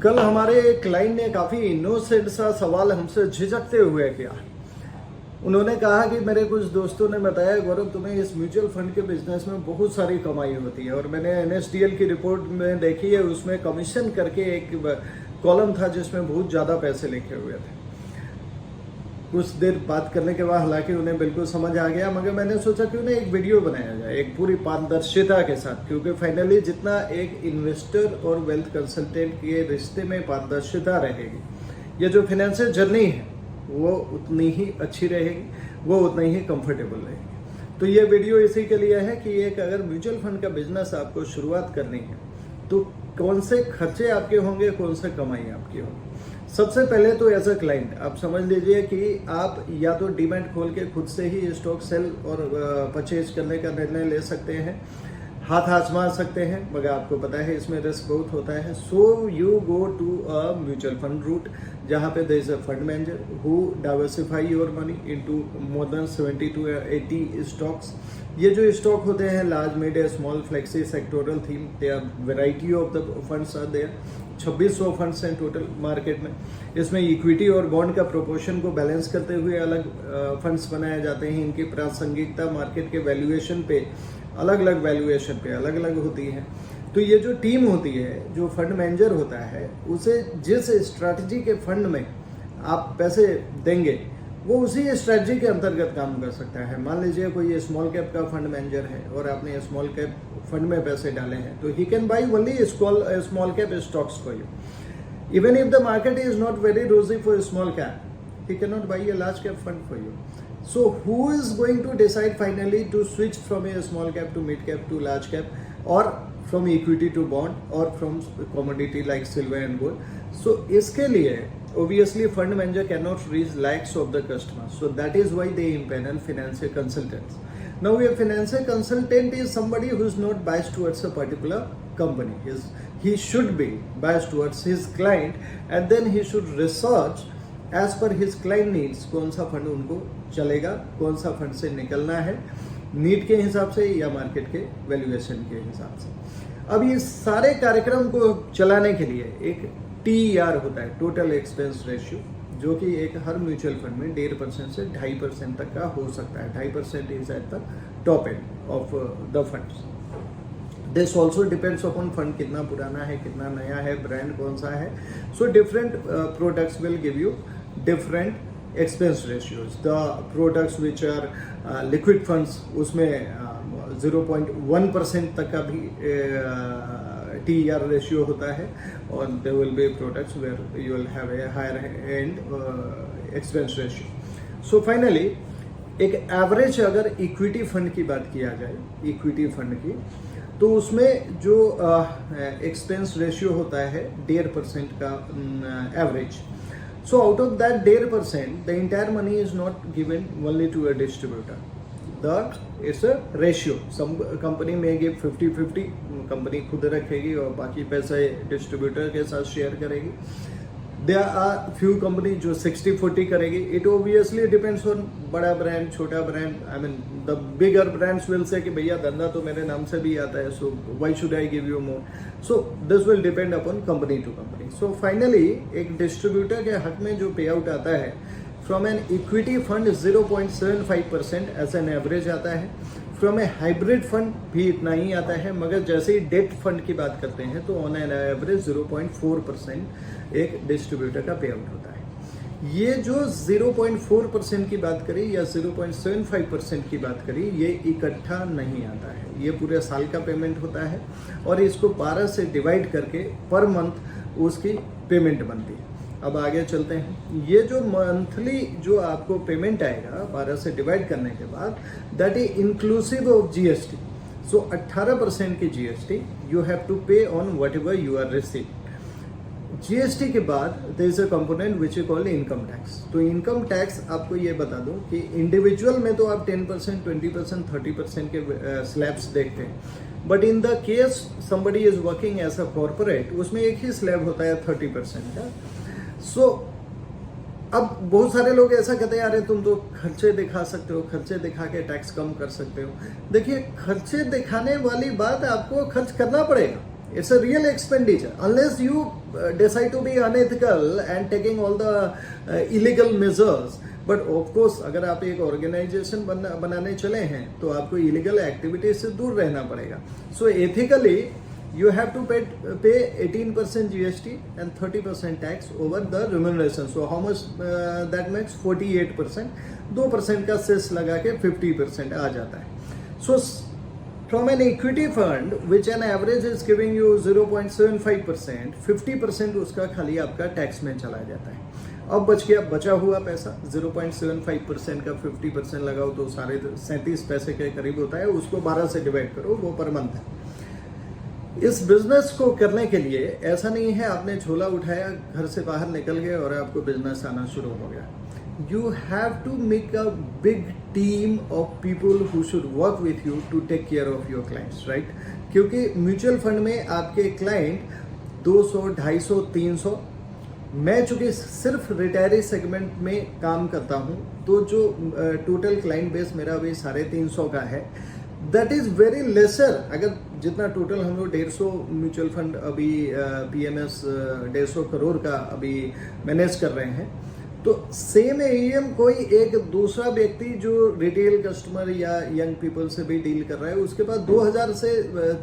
कल हमारे एक क्लाइंट ने काफ़ी इनोसेंट सा सवाल हमसे झिझकते हुए किया। उन्होंने कहा कि मेरे कुछ दोस्तों ने बताया, गौरव तुम्हें इस म्यूचुअल फंड के बिजनेस में बहुत सारी कमाई होती है, और मैंने NSDL की रिपोर्ट में देखी है, उसमें कमीशन करके एक कॉलम था जिसमें बहुत ज़्यादा पैसे लिखे हुए थे। कुछ देर बात करने के बाद हालांकि उन्हें बिल्कुल समझ आ गया, मगर मैंने सोचा क्यों ना एक वीडियो बनाया जाए एक पूरी पारदर्शिता के साथ, क्योंकि फाइनली जितना एक इन्वेस्टर और वेल्थ कंसल्टेंट के रिश्ते में पारदर्शिता रहेगी, ये जो फाइनेंशियल जर्नी है वो उतनी ही अच्छी रहेगी, वो उतनी ही कंफर्टेबल रहेगी। तो ये वीडियो इसी के लिए है कि एक अगर म्यूचुअल फंड का बिजनेस आपको शुरुआत करनी है तो कौन से खर्चे आपके होंगे, कौन से कमाई आपकी होगी। सबसे पहले तो एज अ क्लाइंट आप समझ लीजिए कि आप या तो डीमैट खोल के खुद से ही स्टॉक सेल और परचेज करने का निर्णय ले सकते हैं, हाथ आजमा सकते हैं, मगर आपको पता है इसमें रिस्क बहुत होता है। So you go to a mutual fund route, जहाँ पे there is a fund manager who diversify your money into more than 70 to 80 stocks. ये जो स्टॉक होते हैं large, mid, small, flexi, sectoral theme, they are variety of the funds are there. 2600 funds हैं total market में। इसमें equity और bond का proportion को बैलेंस करते हुए अलग फंड्स बनाए जाते हैं। इनकी प्रासंगिकता मार्केट के वैल्यूएशन पे अलग अलग वैल्यूएशन पे अलग अलग होती है। तो ये जो टीम होती है, जो फंड मैनेजर होता है, उसे जिस स्ट्रैटेजी के फंड में आप पैसे देंगे वो उसी स्ट्रैटेजी के अंतर्गत काम कर सकता है। मान लीजिए कोई स्मॉल कैप का फंड मैनेजर है और आपने स्मॉल कैप फंड में पैसे डाले हैं, तो he can buy only small cap stocks for you. Even if the market is not very rosy for small cap, he cannot buy a large cap fund for you. So who is going to decide finally to switch from a small cap to mid cap to large cap, or from equity to bond, or from commodity like silver and gold? So इसके लिए obviously fund manager cannot reach lakhs of the customers, so that is why they impanel financial consultants. Now a financial consultant is somebody who is not biased towards a particular company. He should be biased towards his client, and then he should research as per his client needs, कौन सा fund उनको चलेगा, कौन सा fund से निकलना है, need के हिसाब से या मार्केट के वैल्यूएशन के हिसाब से। अब ये सारे कार्यक्रम को चलाने के लिए एक TER होता है, टोटल एक्सपेंस रेशियो, जो कि एक हर म्यूचुअल फंड में 1.5% से 2.5% तक का हो सकता है। 2.5% is at the top end of the funds. This also depends upon fund कितना पुराना है, कितना नया है, ब्रांड कौन सा है। So different products will give you different expense ratios. The products which are liquid funds, उसमें 0.1% तक का भी TER रेशियो होता है, और there will be products where you will have a higher end expense ratio. So finally एक average अगर equity fund की बात किया जाए, इक्विटी फंड की, तो उसमें जो एक्सपेंस रेशियो होता है 1.5% का average. So out of that 1.5%, the entire money is not given only to a distributor. It's a ratio. Some company may give 50-50, company खुद रखेगी और बाकी पैसे डिस्ट्रीब्यूटर के साथ शेयर करेगी। There are few company जो 60-40 करेगी। It obviously depends on बड़ा ब्रांड, छोटा brand. I mean the bigger brands will say कि भैया धंधा तो मेरे नाम से भी आता है, so why should I give you more? So this will depend upon company to company. So finally एक डिस्ट्रीब्यूटर के हक में जो पे आउट आता है from an equity fund 0.75% as an average आता है। फ्रॉम ए हाइब्रिड फंड भी इतना ही आता है, मगर जैसे ही डेट फंड की बात करते हैं तो ऑन एन एवरेज 0.4% एक डिस्ट्रीब्यूटर का पे आउट होता है। ये जो 0.4% की बात करी या 0.75% की बात करी, ये इकट्ठा नहीं आता है, ये पूरे साल का पेमेंट होता है, और इसको 12 से डिवाइड करके पर मंथ उसकी पेमेंट बनती है। अब आगे चलते हैं। ये जो मंथली जो आपको पेमेंट आएगा 12 से डिवाइड करने के बाद, that is inclusive of GST। So 18% की GST you have to pay on whatever you are receive. GST के बाद there is a component which is called income tax. तो इनकम टैक्स आपको ये बता दूं कि इंडिविजुअल में तो आप 10%, 20%, 30% के स्लैब्स देखते हैं, but in the case somebody is working as a corporate, उसमें एक ही स्लैब होता है 30% का। सो अब बहुत सारे लोग ऐसा कहते हैं, अरे तुम तो खर्चे दिखा सकते हो, खर्चे दिखा के टैक्स कम कर सकते हो। देखिए, खर्चे दिखाने वाली बात, आपको खर्च करना पड़ेगा। It's a real expenditure. Unless you decide to be unethical and taking all the illegal measures. But of course, अगर आप एक ऑर्गेनाइजेशन बनाने चले हैं तो आपको इलीगल एक्टिविटी से दूर रहना पड़ेगा. So ethically, you have to pay 18% GST and 30% tax over the remuneration. So how much that makes? 48%. 2% का सेस लगा के 50% आ जाता है. So from an equity fund which an average is giving you 0.75%, 50% उसका खाली आपका टैक्स में चला जाता है. अब बच गया बचा हुआ पैसा 0.75% का 50% लगाओ तो 37 पैसे के करीब होता है. उसको 12 से डिवाइड करो, वो पर मंथ है. इस बिजनेस को करने के लिए ऐसा नहीं है आपने झोला उठाया, घर से बाहर निकल गए और आपको बिजनेस आना शुरू हो गया. You have to make a big team of people who should work with you to take care of your clients, right? क्योंकि म्यूचुअल फंड में आपके क्लाइंट 200, 250, 300. मैं चूंकि सिर्फ रिटायरी सेगमेंट में काम करता हूं तो जो टोटल क्लाइंट बेस मेरा अभी 350 का है. That is very lesser. अगर जितना टोटल हम लोग 150 म्यूचुअल फंड अभी PMS 150 करोड़ का अभी मैनेज कर रहे हैं, तो सेम AUM कोई एक दूसरा व्यक्ति जो रिटेल कस्टमर या यंग पीपल से भी डील कर रहा है उसके पास 2000 से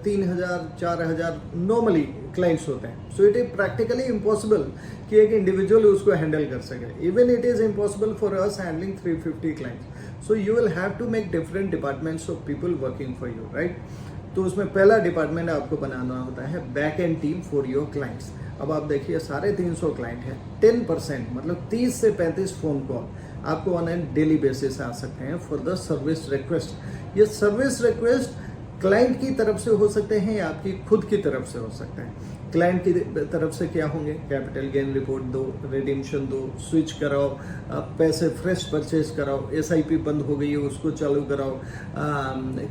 3000 4000 नॉर्मली क्लाइंट्स होते हैं. So it is practically impossible कि एक इंडिविजुअल उसको हैंडल कर सके. Even it is impossible for us handling 350 clients. So you will have to make different departments of people working for you, right? तो उसमें पहला डिपार्टमेंट आपको बनाना होता है back end team for your clients. अब आप देखिए 350 क्लाइंट है, 10% मतलब 30 से 35 फोन कॉल आपको ऑन एन डेली बेसिस आ सकते हैं फॉर द सर्विस रिक्वेस्ट. ये सर्विस रिक्वेस्ट क्लाइंट की तरफ से हो सकते हैं या आपकी खुद की तरफ से हो सकते हैं. क्लाइंट की तरफ से क्या होंगे? कैपिटल गेन रिपोर्ट दो, रिडीम्पशन दो, स्विच कराओ, पैसे फ्रेश परचेज कराओ, SIP बंद हो गई है उसको चालू कराओ,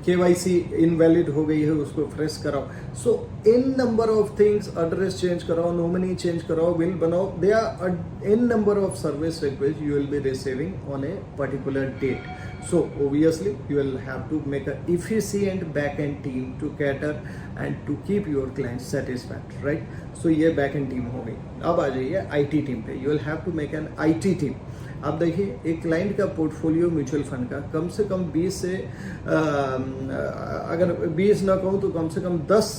KYC इनवैलिड हो गई है उसको फ्रेश कराओ. So in number of things, address change कराओ, नॉमिनी चेंज कराओ, बिल बनाओ. They are in number of service request you will be receiving on a particular date. So obviously you will have to make a efficient back-end team to cater and to keep your clients satisfied, right? So ये back-end team हो गई. अब आ जाइए IT team पे. You will have to make an IT team. आप देखिए एक client का पोर्टफोलियो म्यूचुअल फंड का कम से कम 20 से अगर 20 ना कहूँ तो कम से कम 10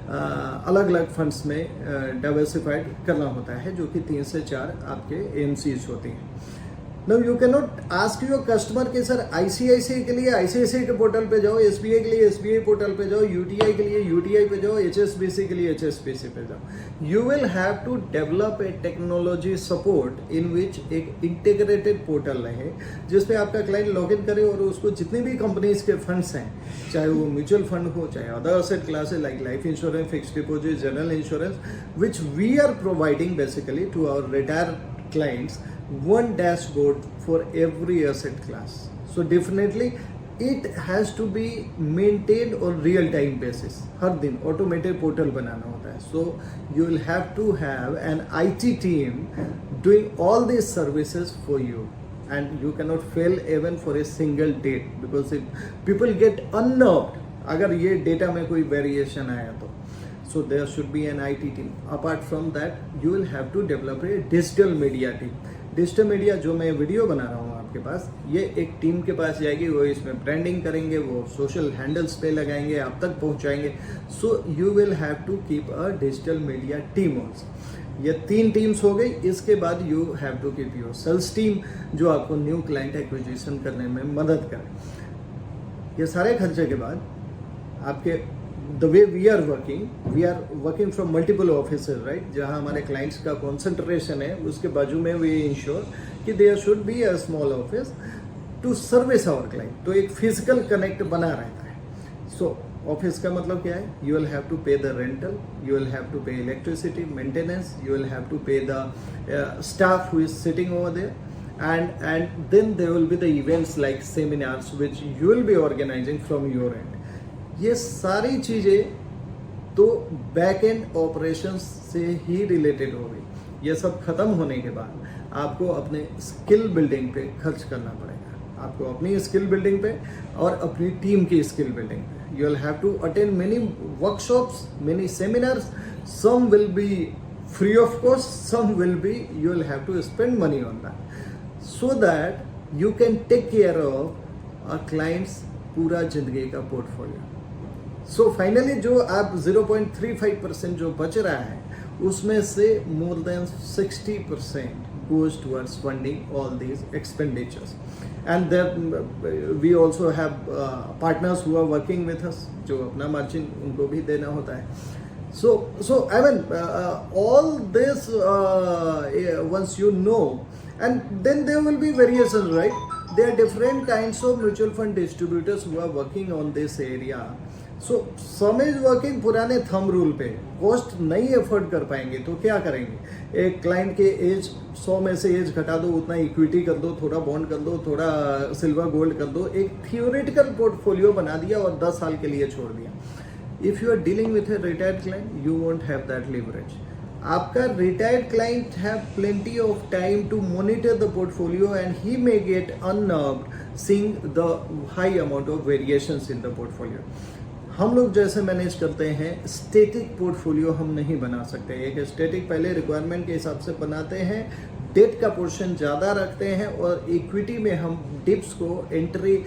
अलग अलग फंड्स में डाइवर्सिफाइड करना होता है, जो कि 3 से 4 आपके AMCs होती हैं. Now you cannot ask your customer कि सर ICICI के लिए ICICI के पोर्टल पे जाओ, SBI के लिए SBI पोर्टल पे जाओ, UTI के लिए UTI पे जाओ, HSBC के लिए HSBC पे जाओ. You will have to develop a technology support in which एक इंटीग्रेटेड पोर्टल रहे जिसपे आपका क्लाइंट लॉग इन करे और उसको जितनी भी कंपनीज के फंड्स हैं, चाहे वो म्यूचुअल फंड हो, चाहे other asset classes like life insurance, fixed deposit, general insurance, which we are providing basically to our retire clients, one dashboard for every asset class. So definitely it has to be maintained on real time basis. हर दिन automated portal बनाना होता है. So you will have to have an IT team doing all these services for you, and you cannot fail even for a single date because if people get unnerved अगर ये data में कोई variation आया तो. So there should be an IT team. Apart from that, you will have to develop a digital media team. Digital media जो मैं video बना रहा हूँ आपके पास, ये एक टीम के पास जाएगी, वो इसमें ब्रांडिंग करेंगे, वो सोशल हैंडल्स पे लगाएंगे, आप तक पहुँचाएंगे. So you will have to keep a digital media team also. ये 3 टीम्स हो गई. इसके बाद you have to keep your sales team जो आपको न्यू क्लाइंट एक्विजिशन करने में मदद करे. ये सारे खर्चे के बाद आपके the way we are working from multiple offices, right? जहाँ हमारे clients का concentration है, उसके बाजू में we ensure कि there should be a small office to service our client. तो एक physical connect बना रहता है. So office का मतलब क्या है? You will have to pay the rental, you will have to pay electricity, maintenance, you will have to pay the staff who is sitting over there, and then there will be the events like seminars which you will be organizing from your end. ये सारी चीज़ें तो back and operations से ही related हो गई. ये सब खत्म होने के बाद आपको अपने स्किल बिल्डिंग पे खर्च करना पड़ेगा. आपको अपनी स्किल बिल्डिंग पे और अपनी टीम की स्किल बिल्डिंग पे। You will have to attend many workshops, many seminars, some will be free of cost, some will be you will have to spend money on that, so that you can take care of a clients पूरा जिंदगी का portfolio. So finally जो आप 0.35% जो बच रहा है उसमें से more than 60% goes towards funding all these expenditures. And then we also have partners who are working with us, जो अपना margin उनको भी देना होता है. So I mean all this once you know, and then there will be variations, right? There are different kinds of mutual fund distributors who are working on this area. So some is working पुराने thumb rule पे, cost नहीं afford कर पाएंगे तो क्या करेंगे? एक client के एज 100 में से एज घटा दो, उतना इक्विटी कर दो, थोड़ा बॉन्ड कर दो, थोड़ा सिल्वर गोल्ड कर दो, एक थियोरेटिकल पोर्टफोलियो बना दिया और 10 साल के लिए छोड़ दिया. If you are dealing with a retired client you won't have that leverage. आपका retired client have plenty of time to monitor the portfolio and he may get unnerved seeing the high amount of variations in the portfolio. हम लोग जैसे manage करते हैं static portfolio हम नहीं बना सकते. एक स्टैटिक पहले रिक्वायरमेंट के हिसाब से बनाते हैं, डेट का पोर्शन ज़्यादा रखते हैं और इक्विटी में हम डिप्स को एंट्री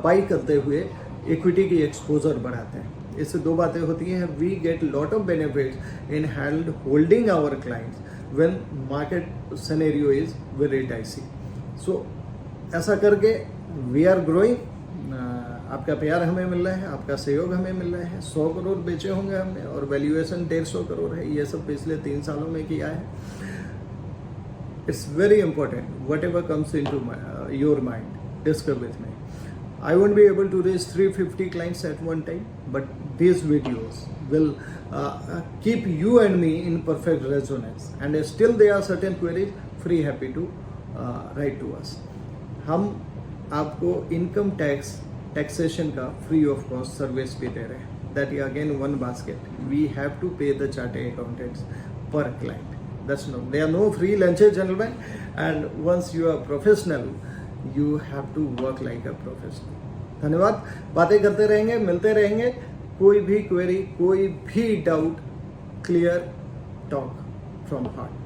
बाई करते हुए इक्विटी की एक्सपोजर बढ़ाते हैं. इससे दो बातें होती हैं. We get lot of benefits in holding our clients when market scenario is very dicey. So ऐसा करके वी आर ग्रोइंग. आपका प्यार हमें मिल रहा है, आपका सहयोग हमें मिल रहा है. 100 करोड़ बेचे होंगे हमने और वैल्यूएशन 150 करोड़ है. ये सब पिछले 3 सालों में किया है. It's very important. Whatever comes into your mind, discuss with me. I won't be able to reach 350 clients at one time, but these videos will keep you and me in perfect resonance. And still there are certain queries, free happy to write to us. हम आपको income taxation का free of cost service भी दे रहे हैं. That is again one basket. We have to pay the chartered accountants per client. That's no, there are no free lunches gentleman. And once you are professional you have to work like a professional. धन्यवाद. बातें करते रहेंगे, मिलते रहेंगे. कोई भी query, कोई भी doubt, clear talk from heart.